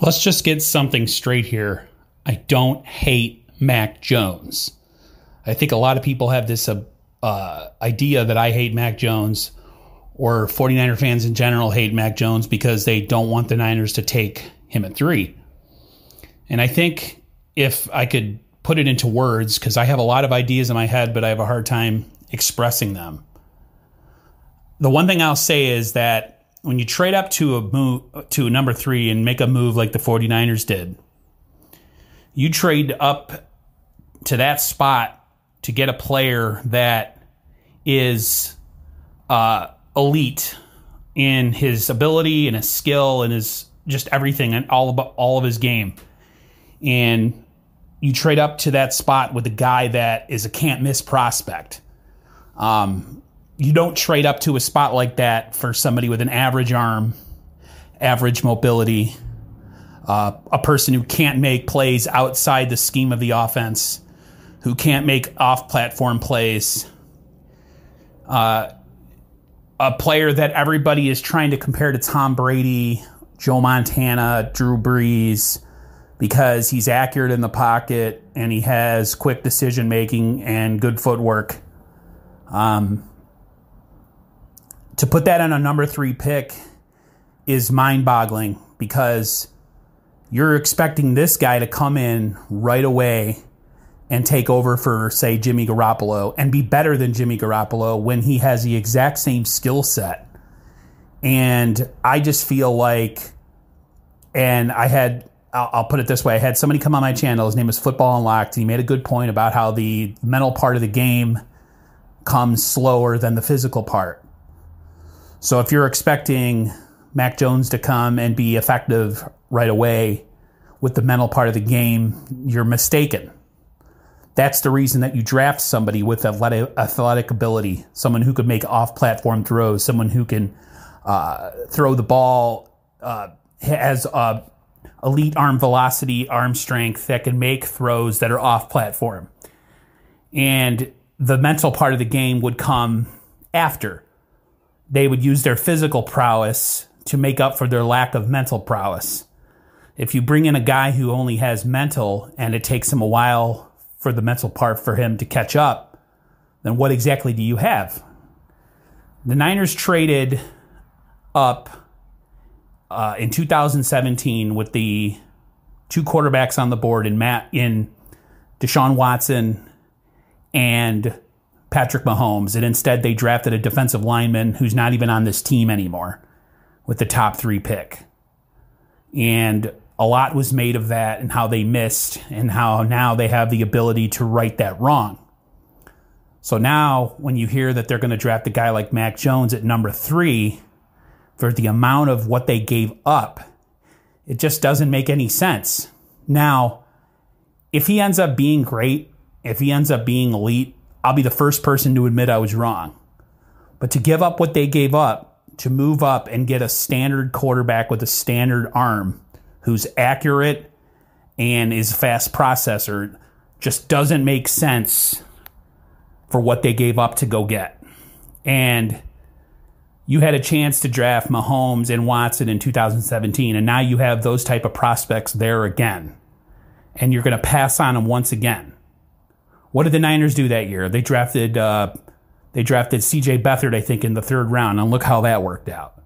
Let's just get something straight here. I don't hate Mac Jones. I think a lot of people have this idea that I hate Mac Jones, or 49er fans in general hate Mac Jones because they don't want the Niners to take him at 3. And I think if I could put it into words, because I have a lot of ideas in my head, but I have a hard time expressing them. The one thing I'll say is that when you trade up to a number 3 and make a move like the 49ers did, you trade up to that spot to get a player that is elite in his ability and his skill and his just everything and all of his game. And you trade up to that spot with a guy that is a can't-miss prospect. You don't trade up to a spot like that for somebody with an average arm, average mobility, a person who can't make plays outside the scheme of the offense, who can't make off-platform plays, a player that everybody is trying to compare to Tom Brady, Joe Montana, Drew Brees, because he's accurate in the pocket and he has quick decision-making and good footwork. To put that on a number 3 pick is mind-boggling, because you're expecting this guy to come in right away and take over for, say, Jimmy Garoppolo and be better than Jimmy Garoppolo when he has the exact same skill set. And I just feel like, and I'll put it this way, I had somebody come on my channel, his name is Football Unlocked, and he made a good point about how the mental part of the game comes slower than the physical part. So if you're expecting Mac Jones to come and be effective right away with the mental part of the game, you're mistaken. That's the reason that you draft somebody with athletic ability, someone who could make off-platform throws, someone who can throw the ball, has elite arm velocity, arm strength, that can make throws that are off-platform. And the mental part of the game would come after. They would use their physical prowess to make up for their lack of mental prowess. If you bring in a guy who only has mental and it takes him a while for the mental part for him to catch up, then what exactly do you have? The Niners traded up in 2017 with the 2 quarterbacks on the board in Deshaun Watson and Patrick Mahomes, and instead they drafted a defensive lineman who's not even on this team anymore with the top 3 pick. And a lot was made of that and how they missed and how now they have the ability to right that wrong. So now when you hear that they're going to draft a guy like Mac Jones at number 3 for the amount of what they gave up, it just doesn't make any sense. Now, if he ends up being great, if he ends up being elite, I'll be the first person to admit I was wrong. But to give up what they gave up, to move up and get a standard quarterback with a standard arm who's accurate and is a fast processor, just doesn't make sense for what they gave up to go get. And you had a chance to draft Mahomes and Watson in 2017, and now you have those type of prospects there again. And you're going to pass on them once again. What did the Niners do that year? They drafted C.J. Beathard, I think, in the 3rd round, and look how that worked out.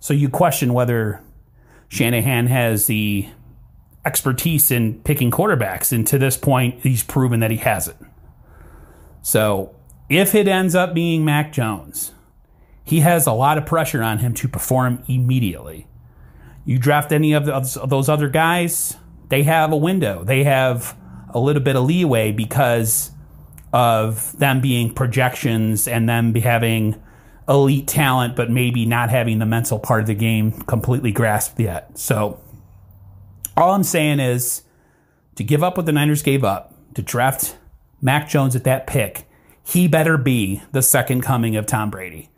So you question whether Shanahan has the expertise in picking quarterbacks, and to this point, he's proven that he hasn't. So if it ends up being Mac Jones, he has a lot of pressure on him to perform immediately. You draft any of those other guys, they have a window. They have a little bit of leeway because of them being projections and them having elite talent, but maybe not having the mental part of the game completely grasped yet. So all I'm saying is to give up what the Niners gave up, to draft Mac Jones at that pick, he better be the second coming of Tom Brady.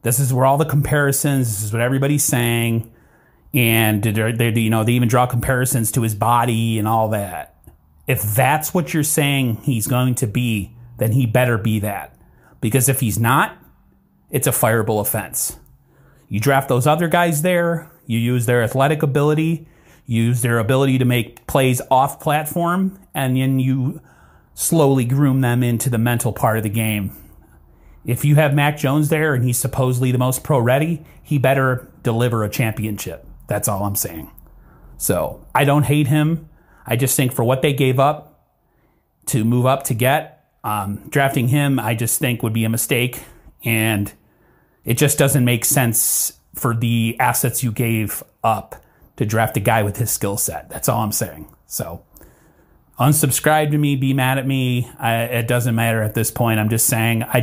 This is where all the comparisons, this is what everybody's saying, and they even draw comparisons to his body and all that. If that's what you're saying he's going to be, then he better be that. Because if he's not, it's a fireable offense. You draft those other guys there, you use their athletic ability, use their ability to make plays off platform, and then you slowly groom them into the mental part of the game. If you have Mac Jones there and he's supposedly the most pro ready, he better deliver a championship. That's all I'm saying. So I don't hate him. I just think for what they gave up to move up to get, drafting him, I just think would be a mistake. And it just doesn't make sense for the assets you gave up to draft a guy with his skill set. That's all I'm saying. So unsubscribe to me, be mad at me. It doesn't matter at this point. I'm just saying I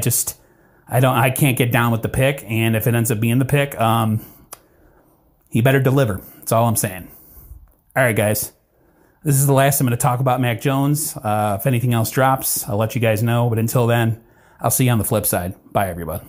can't get down with the pick. And if it ends up being the pick, he better deliver. That's all I'm saying. All right, guys. This is the last I'm going to talk about Mac Jones. If anything else drops, I'll let you guys know. But until then, I'll see you on the flip side. Bye, everybody.